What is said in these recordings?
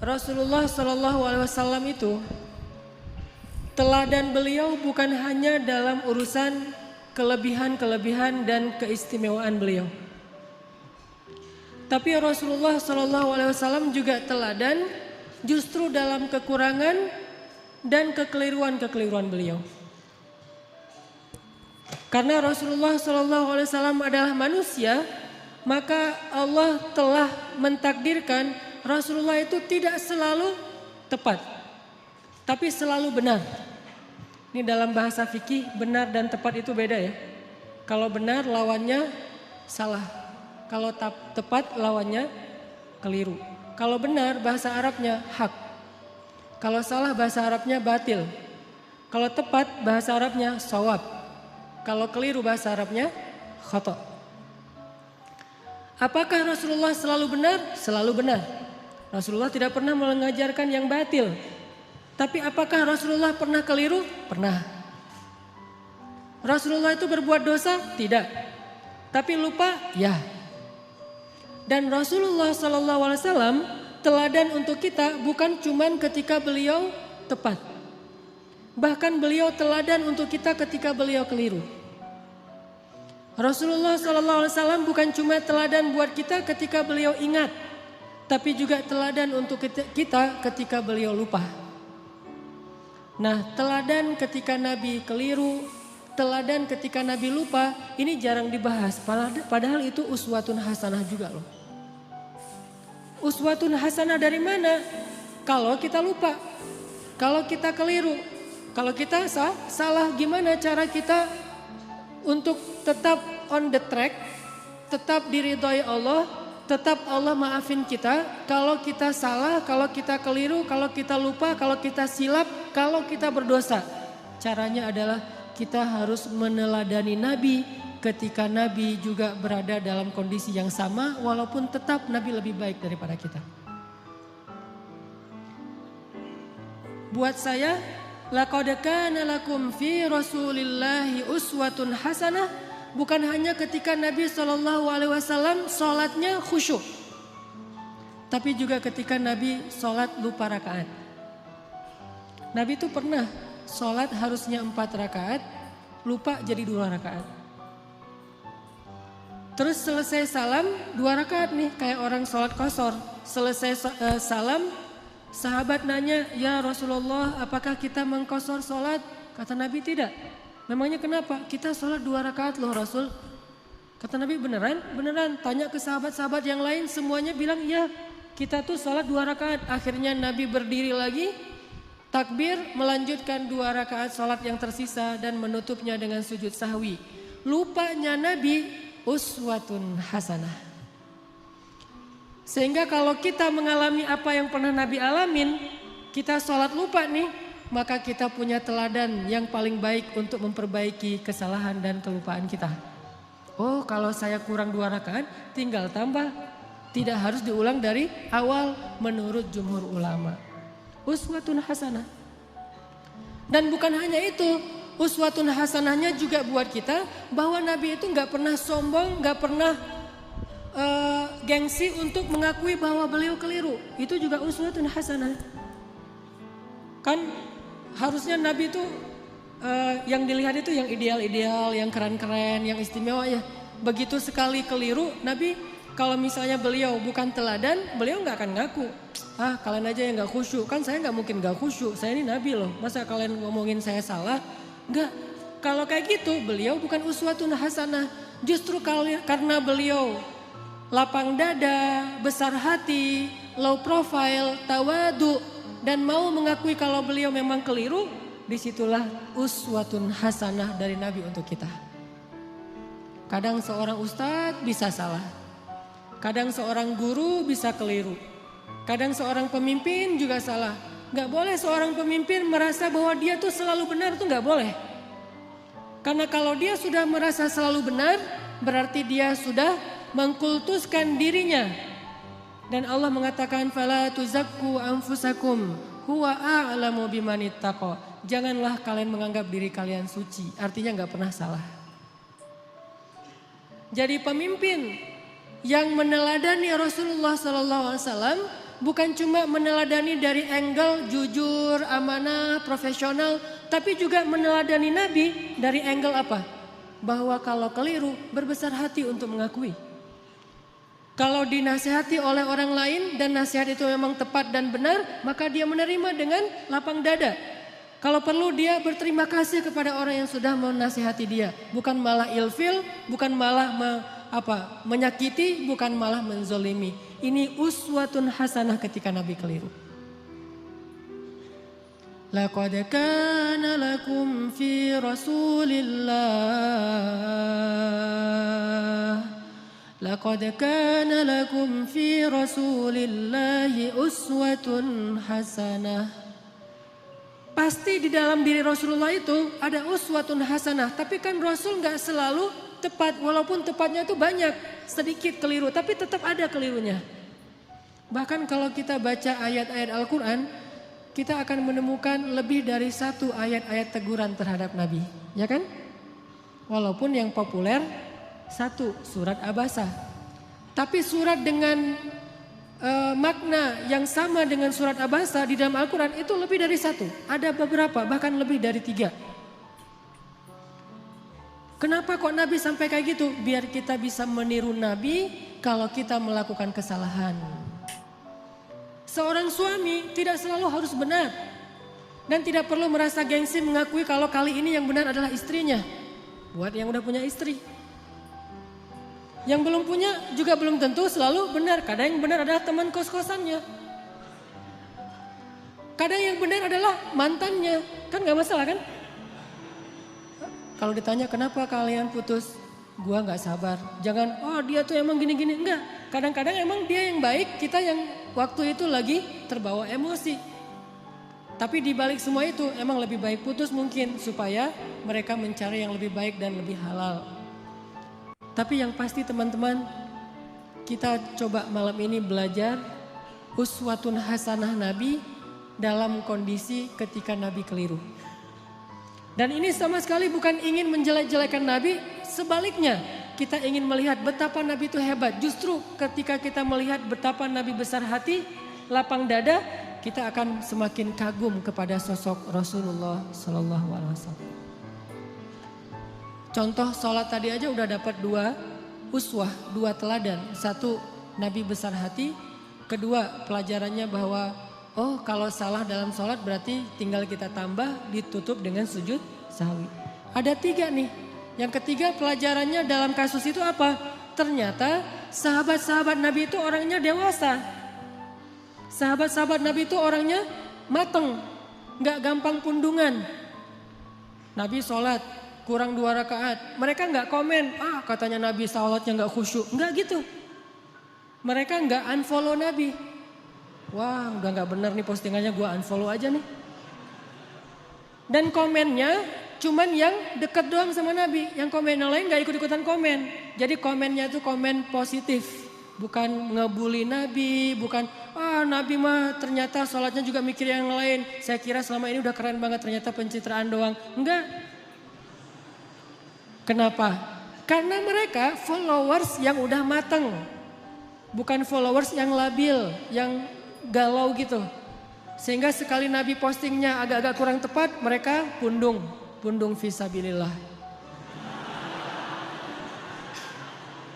Rasulullah Shallallahu Alaihi Wasallam itu teladan beliau bukan hanya dalam urusan kelebihan-kelebihan dan keistimewaan beliau, tapi Rasulullah Shallallahu Alaihi Wasallam juga teladan justru dalam kekurangan dan kekeliruan-kekeliruan beliau. Karena Rasulullah Shallallahu Alaihi Wasallam adalah manusia, maka Allah telah mentakdirkan Rasulullah itu tidak selalu tepat, tapi selalu benar. Ini dalam bahasa fikih, benar dan tepat itu beda ya. Kalau benar lawannya salah, kalau tepat lawannya keliru. Kalau benar bahasa Arabnya hak, kalau salah bahasa Arabnya batil. Kalau tepat bahasa Arabnya shawab, kalau keliru bahasa Arabnya khata'. Apakah Rasulullah selalu benar? Selalu benar. Rasulullah tidak pernah mengajarkan yang batil. Tapi apakah Rasulullah pernah keliru? Pernah. Rasulullah itu berbuat dosa? Tidak. Tapi lupa? Ya. Dan Rasulullah SAW teladan untuk kita bukan cuma ketika beliau tepat. Bahkan beliau teladan untuk kita ketika beliau keliru. Rasulullah SAW bukan cuma teladan buat kita ketika beliau ingat, tapi juga teladan untuk kita ketika beliau lupa. Nah, teladan ketika Nabi keliru, teladan ketika Nabi lupa, ini jarang dibahas. Padahal itu uswatun hasanah juga loh. Uswatun hasanah dari mana? Kalau kita lupa, kalau kita keliru, kalau kita salah, gimana cara kita untuk tetap on the track, tetap diridhoi Allah, tetap Allah maafin kita kalau kita salah, kalau kita keliru, kalau kita lupa, kalau kita silap, kalau kita berdosa. Caranya adalah kita harus meneladani Nabi ketika Nabi juga berada dalam kondisi yang sama, walaupun tetap Nabi lebih baik daripada kita. Buat saya, laqad kana lakum fi Rasulillahi uswatun hasanah, bukan hanya ketika Nabi SAW sholatnya khusyuk, tapi juga ketika Nabi sholat lupa rakaat. Nabi itu pernah sholat harusnya 4 rakaat, lupa jadi 2 rakaat. Terus selesai salam 2 rakaat nih, kayak orang sholat qashar. Selesai salam, sahabat nanya, ya Rasulullah, apakah kita mengqashar sholat? Kata Nabi tidak. Memangnya kenapa? Kita sholat 2 rakaat loh Rasul. Kata Nabi beneran? Beneran. Tanya ke sahabat-sahabat yang lain, semuanya bilang ya, kita tuh sholat 2 rakaat. Akhirnya Nabi berdiri lagi, takbir, melanjutkan 2 rakaat sholat yang tersisa dan menutupnya dengan sujud sahwi. Lupanya Nabi uswatun hasanah. Sehingga kalau kita mengalami apa yang pernah Nabi alamin, kita sholat lupa nih, maka kita punya teladan yang paling baik untuk memperbaiki kesalahan dan kelupaan kita. Oh, kalau saya kurang 2 rakaat, tinggal tambah. Tidak harus diulang dari awal menurut jumhur ulama. Uswatun hasanah. Dan bukan hanya itu, uswatun hasanahnya juga buat kita bahwa Nabi itu gak pernah sombong, gak pernah gengsi untuk mengakui bahwa beliau keliru. Itu juga uswatun hasanah. Kan harusnya Nabi itu yang dilihat itu yang ideal-ideal, yang keren-keren, yang istimewa ya. Begitu sekali keliru, Nabi kalau misalnya beliau bukan teladan, beliau gak akan ngaku. Ah, kalian aja yang gak khusyuk, kan saya gak mungkin gak khusyuk, saya ini Nabi loh. Masa kalian ngomongin saya salah? Enggak, kalau kayak gitu beliau bukan uswatun hasanah. Justru karena beliau lapang dada, besar hati, low profile, tawadu, dan mau mengakui kalau beliau memang keliru, disitulah uswatun hasanah dari Nabi untuk kita. Kadang seorang ustadz bisa salah, kadang seorang guru bisa keliru, kadang seorang pemimpin juga salah. Gak boleh seorang pemimpin merasa bahwa dia tuh selalu benar, tuh gak boleh. Karena kalau dia sudah merasa selalu benar, berarti dia sudah mengkultuskan dirinya. Dan Allah mengatakan fala tuzakku anfusakum huwa a'lamu bimanittaqa. Janganlah kalian menganggap diri kalian suci, artinya gak pernah salah. Jadi pemimpin yang meneladani Rasulullah SAW bukan cuma meneladani dari angle jujur, amanah, profesional, tapi juga meneladani Nabi dari angle apa? Bahwa kalau keliru berbesar hati untuk mengakui. Kalau dinasihati oleh orang lain dan nasihat itu memang tepat dan benar, maka dia menerima dengan lapang dada. Kalau perlu dia berterima kasih kepada orang yang sudah menasihati dia, bukan malah ilfil, bukan malah menyakiti, bukan malah menzolimi. Ini uswatun hasanah ketika Nabi keliru. Laqad kana lakum fi Rasulillah Laqad kana lakum fi Rasulillahi uswatun hasanah. Pasti di dalam diri Rasulullah itu ada uswatun hasanah. Tapi kan Rasul gak selalu tepat. Walaupun tepatnya itu banyak. Sedikit keliru. Tapi tetap ada kelirunya. Bahkan kalau kita baca ayat-ayat Al-Quran. Kita akan menemukan lebih dari satu ayat-ayat teguran terhadap Nabi. Ya kan? Walaupun yang populer satu surat Abasa. Tapi surat dengan makna yang sama dengan surat Abasa di dalam Al-Quran itu lebih dari satu. Ada beberapa, bahkan lebih dari 3. Kenapa kok Nabi sampai kayak gitu? Biar kita bisa meniru Nabi kalau kita melakukan kesalahan. Seorang suami tidak selalu harus benar. Dan tidak perlu merasa gengsi mengakui kalau kali ini yang benar adalah istrinya. Buat yang udah punya istri. Yang belum punya juga belum tentu selalu benar. Kadang yang benar adalah teman kos-kosannya. Kadang yang benar adalah mantannya. Kan gak masalah kan? Kalau ditanya kenapa kalian putus? Gua gak sabar. Jangan, oh dia tuh emang gini-gini. Enggak. Kadang-kadang emang dia yang baik, kita yang waktu itu lagi terbawa emosi. Tapi di balik semua itu emang lebih baik putus mungkin. Supaya mereka mencari yang lebih baik dan lebih halal. Tapi yang pasti teman-teman, kita coba malam ini belajar uswatun hasanah Nabi dalam kondisi ketika Nabi keliru. Dan ini sama sekali bukan ingin menjelek-jelekan Nabi, sebaliknya kita ingin melihat betapa Nabi itu hebat. Justru ketika kita melihat betapa Nabi besar hati, lapang dada, kita akan semakin kagum kepada sosok Rasulullah SAW. Contoh sholat tadi aja udah dapat 2 uswah, 2 teladan. 1 Nabi besar hati, kedua pelajarannya bahwa oh kalau salah dalam sholat berarti tinggal kita tambah ditutup dengan sujud sahwi. Ada 3 nih. Yang ketiga pelajarannya dalam kasus itu apa? Ternyata sahabat-sahabat Nabi itu orangnya dewasa. Sahabat-sahabat Nabi itu orangnya mateng, gak gampang pundungan. Nabi sholat kurang 2 rakaat, mereka gak komen, katanya Nabi sholatnya gak khusyuk. Enggak gitu. Mereka gak unfollow Nabi. Wah udah gak bener nih postingannya, gue unfollow aja nih. Dan komennya cuman yang deket doang sama Nabi. Yang komen yang lain gak ikut-ikutan komen. Jadi komennya itu komen positif. Bukan ngebully Nabi, bukan Nabi mah ternyata sholatnya juga mikir yang lain. Saya kira selama ini udah keren banget, ternyata pencitraan doang. Enggak. Kenapa? Karena mereka followers yang udah mateng. Bukan followers yang labil, yang galau gitu. Sehingga sekali Nabi postingnya agak-agak kurang tepat, mereka pundung fisabilillah.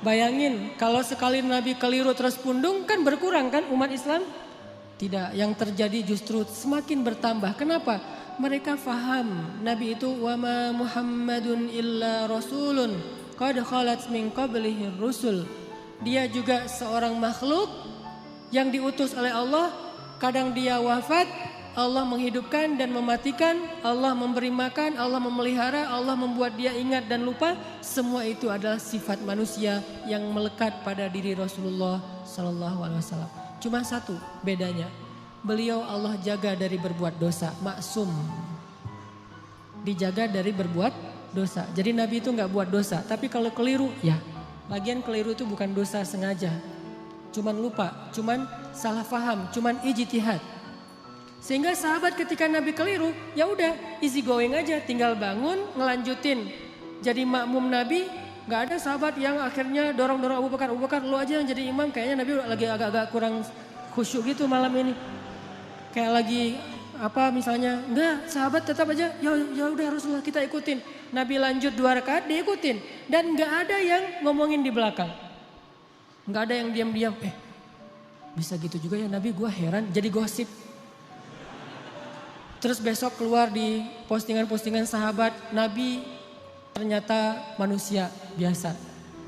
Bayangin kalau sekali Nabi keliru terus pundung kan berkurang kan umat Islam? Tidak, yang terjadi justru semakin bertambah. Kenapa? Mereka faham Nabi itu wama Muhammadun illa rasulun qad khalat min qablihi rusul. Dia juga seorang makhluk yang diutus oleh Allah. Kadang dia wafat, Allah menghidupkan dan mematikan, Allah memberi makan, Allah memelihara, Allah membuat dia ingat dan lupa. Semua itu adalah sifat manusia yang melekat pada diri Rasulullah SAW. Cuma satu bedanya, beliau Allah jaga dari berbuat dosa, maksum. Dijaga dari berbuat dosa. Jadi Nabi itu gak buat dosa, tapi kalau keliru ya. Lagian keliru itu bukan dosa sengaja. Cuman lupa, cuman salah faham, cuman ijtihad. Sehingga sahabat ketika Nabi keliru, ya udah easy going aja, tinggal bangun, ngelanjutin. Jadi makmum Nabi, gak ada sahabat yang akhirnya dorong-dorong Abu Bakar, lu aja yang jadi imam, kayaknya Nabi lagi agak-agak khusyuk gitu malam ini. Kayak lagi apa misalnya, enggak sahabat tetap aja, ya udah Rasulullah kita ikutin. Nabi lanjut 2 rakaat diikutin. Dan enggak ada yang ngomongin di belakang. Enggak ada yang diam-diam, bisa gitu juga ya Nabi, gue heran, jadi gosip. Terus besok keluar di postingan-postingan sahabat, Nabi ternyata manusia biasa.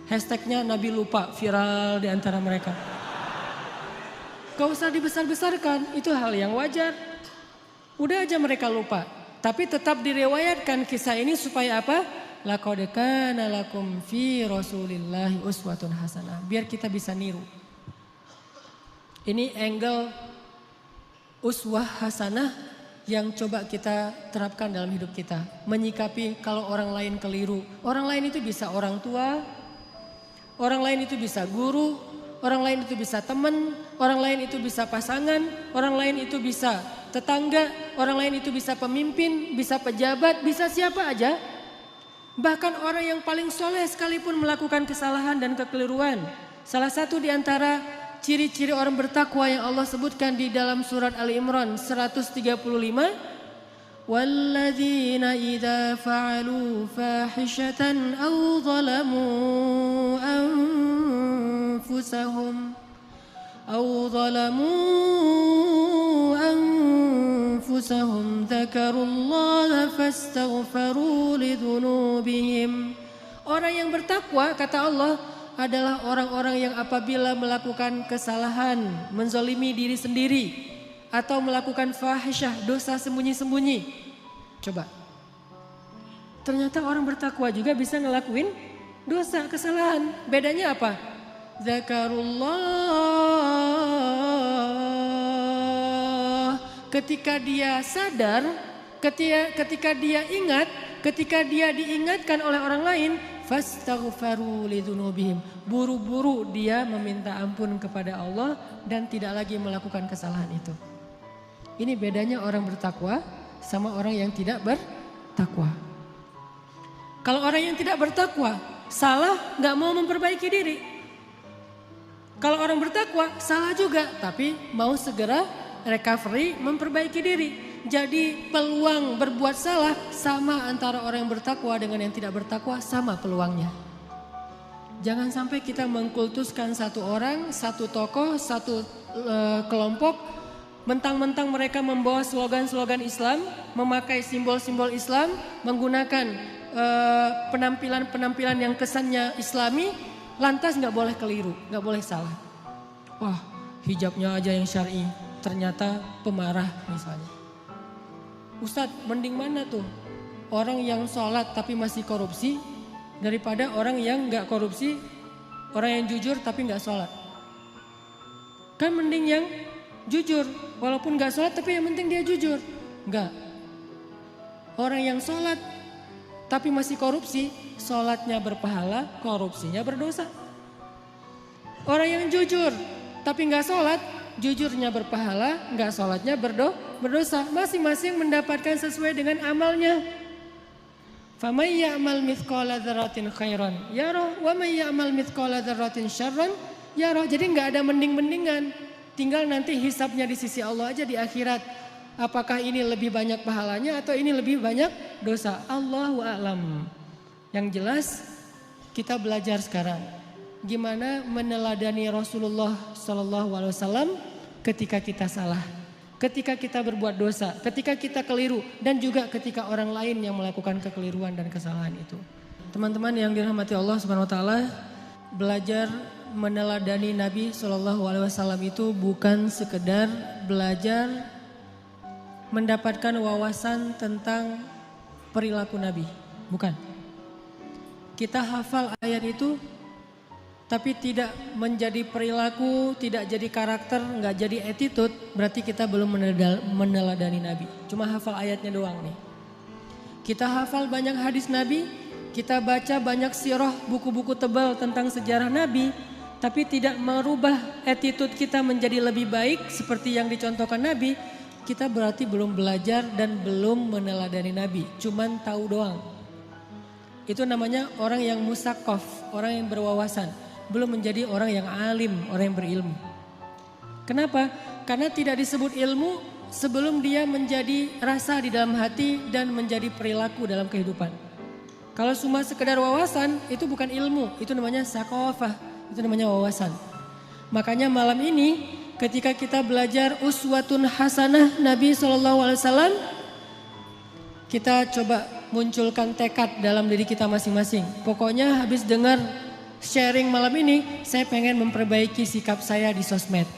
Hashtagnya Nabi lupa, viral di antara mereka. Gak usah dibesar-besarkan, itu hal yang wajar. Udah aja mereka lupa. Tapi tetap direwayatkan kisah ini supaya apa? Laqad kana lakum fi Rasulillahi uswatun hasanah. Biar kita bisa niru. Ini angle uswah hasanah yang coba kita terapkan dalam hidup kita. Menyikapi kalau orang lain keliru. Orang lain itu bisa orang tua, orang lain itu bisa guru, orang lain itu bisa teman, orang lain itu bisa pasangan, orang lain itu bisa tetangga, orang lain itu bisa pemimpin, bisa pejabat, bisa siapa aja. Bahkan orang yang paling soleh sekalipun melakukan kesalahan dan kekeliruan. Salah satu di antara ciri-ciri orang bertakwa yang Allah sebutkan di dalam surat Ali Imran 135. Walladzina idza fa'alu fahishatan aw zalamu anfusahum dzakarullaha fastaghfaru lidzunubihim. Orang yang bertakwa kata Allah adalah orang-orang yang apabila melakukan kesalahan, menzolimi diri sendiri, atau melakukan fahisyah, dosa sembunyi-sembunyi. Coba, ternyata orang bertakwa juga bisa ngelakuin dosa, kesalahan. Bedanya apa? Zakarullah. Ketika dia sadar, ketika dia ingat, ketika dia diingatkan oleh orang lain, fastaghfaru lidzunubihim. Buru-buru dia meminta ampun kepada Allah dan tidak lagi melakukan kesalahan itu. Ini bedanya orang bertakwa sama orang yang tidak bertakwa. Kalau orang yang tidak bertakwa salah gak mau memperbaiki diri. Kalau orang bertakwa salah juga tapi mau segera recovery, memperbaiki diri. Jadi peluang berbuat salah sama antara orang yang bertakwa dengan yang tidak bertakwa, sama peluangnya. Jangan sampai kita mengkultuskan satu orang, satu tokoh, satu kelompok. Mentang-mentang mereka membawa slogan-slogan Islam, memakai simbol-simbol Islam, menggunakan penampilan-penampilan yang kesannya Islami, lantas gak boleh keliru, gak boleh salah. Wah, hijabnya aja yang syar'i, ternyata pemarah misalnya. Ustadz, mending mana tuh? Orang yang sholat tapi masih korupsi daripada orang yang gak korupsi, orang yang jujur tapi gak sholat. Kan mending yang jujur, walaupun gak sholat tapi yang penting dia jujur. Enggak. Orang yang sholat tapi masih korupsi, sholatnya berpahala, korupsinya berdosa. Orang yang jujur tapi gak sholat, jujurnya berpahala, gak sholatnya berdosa. Masing-masing mendapatkan sesuai dengan amalnya. Faman ya'mal mithqala dzarratin khairan yarah wa man ya'mal mithqala dzarratin syarran yarah. Jadi gak ada mending-mendingan. Tinggal nanti hisabnya di sisi Allah aja di akhirat. Apakah ini lebih banyak pahalanya atau ini lebih banyak dosa? Allahu a'lam. Yang jelas kita belajar sekarang gimana meneladani Rasulullah SAW ketika kita salah, ketika kita berbuat dosa, ketika kita keliru, dan juga ketika orang lain yang melakukan kekeliruan dan kesalahan itu. Teman-teman yang dirahmati Allah Subhanahu Wa Taala, belajar meneladani Nabi SAW itu bukan sekedar belajar mendapatkan wawasan tentang perilaku Nabi, bukan. Kita hafal ayat itu, tapi tidak menjadi perilaku, tidak jadi karakter, nggak jadi attitude, berarti kita belum meneladani Nabi. Cuma hafal ayatnya doang nih. Kita hafal banyak hadis Nabi, kita baca banyak sirah, buku-buku tebal tentang sejarah Nabi, tapi tidak merubah attitude kita menjadi lebih baik seperti yang dicontohkan Nabi, kita berarti belum belajar dan belum meneladani Nabi. Cuman tahu doang. Itu namanya orang yang musaqqaf, orang yang berwawasan. Belum menjadi orang yang alim, orang yang berilmu. Kenapa? Karena tidak disebut ilmu sebelum dia menjadi rasa di dalam hati dan menjadi perilaku dalam kehidupan. Kalau cuma sekedar wawasan itu bukan ilmu, itu namanya sakofah, itu namanya wawasan. Makanya malam ini ketika kita belajar uswatun hasanah Nabi SAW, kita coba munculkan tekad dalam diri kita masing-masing. Pokoknya habis dengar sharing malam ini, saya pengen memperbaiki sikap saya di sosmed.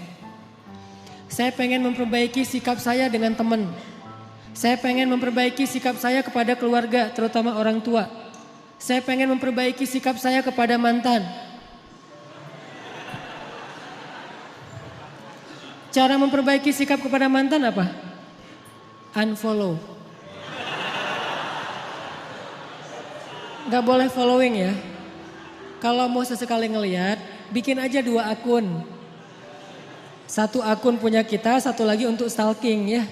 Saya pengen memperbaiki sikap saya dengan teman. Saya pengen memperbaiki sikap saya kepada keluarga, terutama orang tua. Saya pengen memperbaiki sikap saya kepada mantan. Cara memperbaiki sikap kepada mantan apa? Unfollow. Gak boleh following ya. Kalau mau sesekali ngelihat, bikin aja 2 akun. 1 akun punya kita, 1 lagi untuk stalking ya.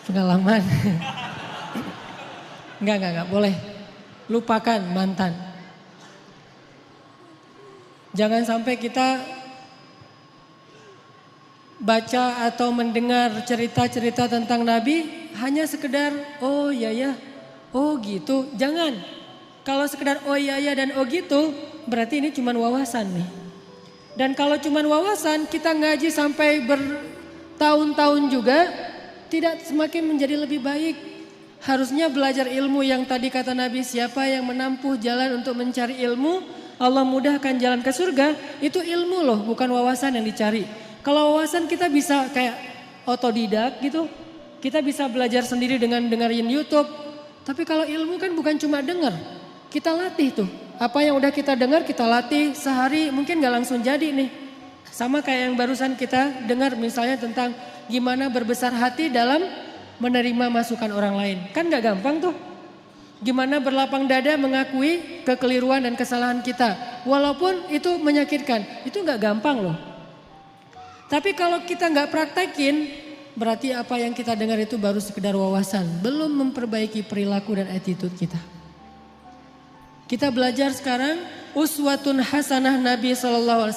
Pengalaman. Enggak boleh. Lupakan mantan. Jangan sampai kita baca atau mendengar cerita-cerita tentang Nabi hanya sekedar oh ya, oh gitu. Jangan. Kalau sekedar oh ya dan oh gitu berarti ini cuma wawasan nih. Dan kalau cuma wawasan kita ngaji sampai bertahun-tahun juga tidak semakin menjadi lebih baik. Harusnya belajar ilmu yang tadi kata Nabi, siapa yang menempuh jalan untuk mencari ilmu, Allah mudahkan jalan ke surga. Itu ilmu loh, bukan wawasan yang dicari. Kalau wawasan kita bisa kayak otodidak gitu. Kita bisa belajar sendiri dengan dengerin YouTube. Tapi kalau ilmu kan bukan cuma denger. Kita latih tuh. Apa yang udah kita dengar kita latih sehari mungkin gak langsung jadi nih. Sama kayak yang barusan kita dengar misalnya tentang gimana berbesar hati dalam menerima masukan orang lain. Kan gak gampang tuh. Gimana berlapang dada mengakui kekeliruan dan kesalahan kita. Walaupun itu menyakitkan. Itu gak gampang loh. Tapi kalau kita gak praktekin, berarti apa yang kita dengar itu baru sekedar wawasan. Belum memperbaiki perilaku dan attitude kita. Kita belajar sekarang uswatun hasanah Nabi SAW.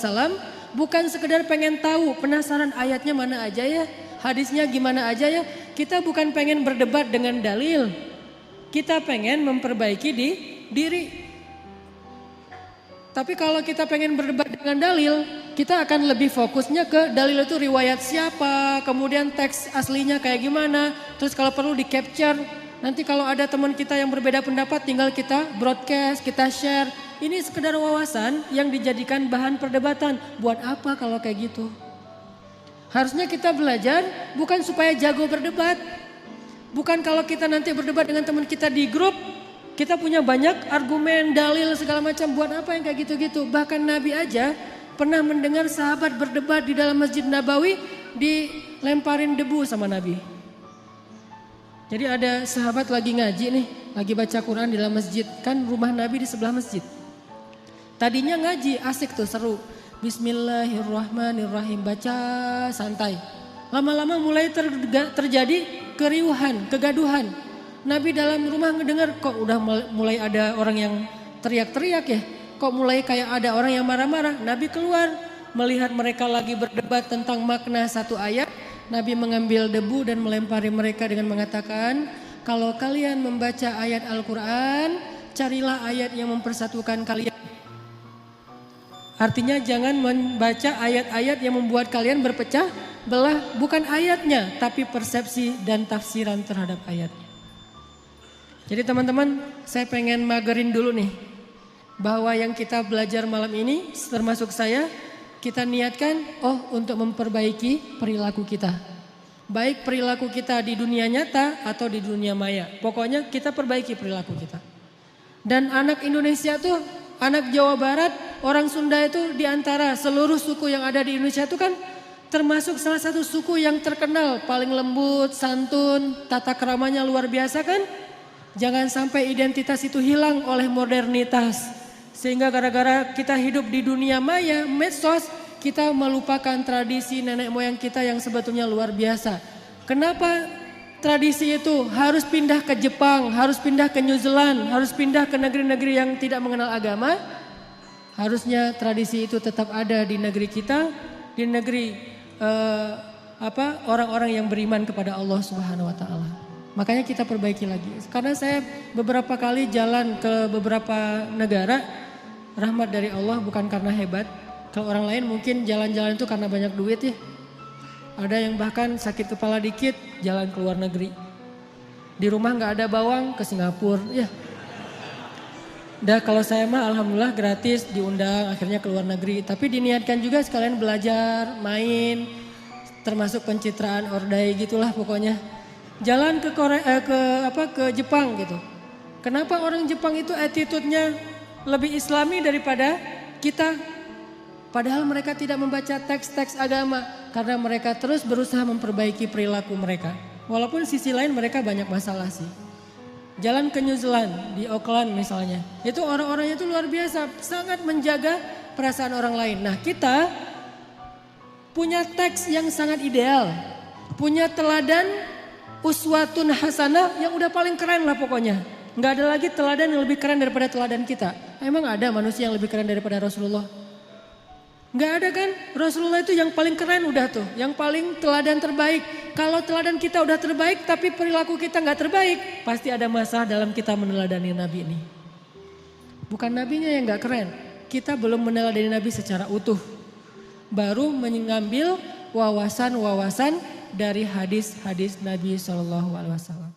Bukan sekedar pengen tahu, penasaran ayatnya mana aja ya. Hadisnya gimana aja ya. Kita bukan pengen berdebat dengan dalil. Kita pengen memperbaiki diri. Tapi kalau kita pengen berdebat dengan dalil, kita akan lebih fokusnya ke dalil itu riwayat siapa, kemudian teks aslinya kayak gimana. Terus kalau perlu di capture, nanti kalau ada teman kita yang berbeda pendapat tinggal kita broadcast, kita share. Ini sekedar wawasan yang dijadikan bahan perdebatan. Buat apa kalau kayak gitu? Harusnya kita belajar bukan supaya jago berdebat. Bukan kalau kita nanti berdebat dengan teman kita di grup, kita punya banyak argumen, dalil segala macam. Buat apa yang kayak gitu-gitu? Bahkan Nabi aja pernah mendengar sahabat berdebat di dalam Masjid Nabawi dilemparin debu sama Nabi. Jadi ada sahabat lagi ngaji nih, lagi baca Quran di dalam masjid. Kan rumah Nabi di sebelah masjid. Tadinya ngaji asik tuh seru. Bismillahirrahmanirrahim, baca santai. Lama-lama mulai terjadi keriuhan, kegaduhan. Nabi dalam rumah ngedengar kok udah mulai ada orang yang teriak-teriak ya. Kok mulai kayak ada orang yang marah-marah. Nabi keluar melihat mereka lagi berdebat tentang makna satu ayat. Nabi mengambil debu dan melempari mereka dengan mengatakan, kalau kalian membaca ayat Al-Quran, carilah ayat yang mempersatukan kalian. Artinya jangan membaca ayat-ayat yang membuat kalian berpecah belah, bukan ayatnya tapi persepsi dan tafsiran terhadap ayatnya. Jadi teman-teman, saya pengen magerin dulu nih bahwa yang kita belajar malam ini termasuk saya, kita niatkan untuk memperbaiki perilaku kita. Baik perilaku kita di dunia nyata atau di dunia maya. Pokoknya kita perbaiki perilaku kita. Dan anak Indonesia tuh, anak Jawa Barat, orang Sunda itu diantara seluruh suku yang ada di Indonesia itu kan termasuk salah satu suku yang terkenal paling lembut, santun, tata keramanya luar biasa kan. Jangan sampai identitas itu hilang oleh modernitas. Sehingga gara-gara kita hidup di dunia maya, medsos, kita melupakan tradisi nenek moyang kita yang sebetulnya luar biasa. Kenapa tradisi itu harus pindah ke Jepang, harus pindah ke New Zealand, harus pindah ke negeri-negeri yang tidak mengenal agama? Harusnya tradisi itu tetap ada di negeri kita. di negeri orang-orang yang beriman kepada Allah Subhanahu wa taala. Makanya kita perbaiki lagi. Karena saya beberapa kali jalan ke beberapa negara, rahmat dari Allah bukan karena hebat. Kalau orang lain mungkin jalan-jalan itu karena banyak duit ya. Ada yang bahkan sakit kepala dikit jalan ke luar negeri. Di rumah nggak ada bawang ke Singapura ya. Dah kalau saya mah alhamdulillah gratis diundang akhirnya ke luar negeri. Tapi diniatkan juga sekalian belajar, main, termasuk pencitraan ordai gitulah pokoknya. Jalan ke Korea, ke Jepang gitu. Kenapa orang Jepang itu attitude-nya lebih islami daripada kita? Padahal mereka tidak membaca teks-teks agama karena mereka terus berusaha memperbaiki perilaku mereka. Walaupun sisi lain mereka banyak masalah sih. Jalan ke New Zealand, di Auckland misalnya. Itu orang-orangnya itu luar biasa, sangat menjaga perasaan orang lain. Nah kita punya teks yang sangat ideal. Punya teladan uswatun hasanah yang udah paling keren lah pokoknya. Nggak ada lagi teladan yang lebih keren daripada teladan kita. Emang ada manusia yang lebih keren daripada Rasulullah? Nggak ada kan? Rasulullah itu yang paling keren udah tuh. Yang paling teladan terbaik. Kalau teladan kita udah terbaik tapi perilaku kita nggak terbaik. Pasti ada masalah dalam kita meneladani Nabi ini. Bukan Nabinya yang nggak keren. Kita belum meneladani Nabi secara utuh. Baru mengambil wawasan-wawasan dari hadis-hadis Nabi SAW.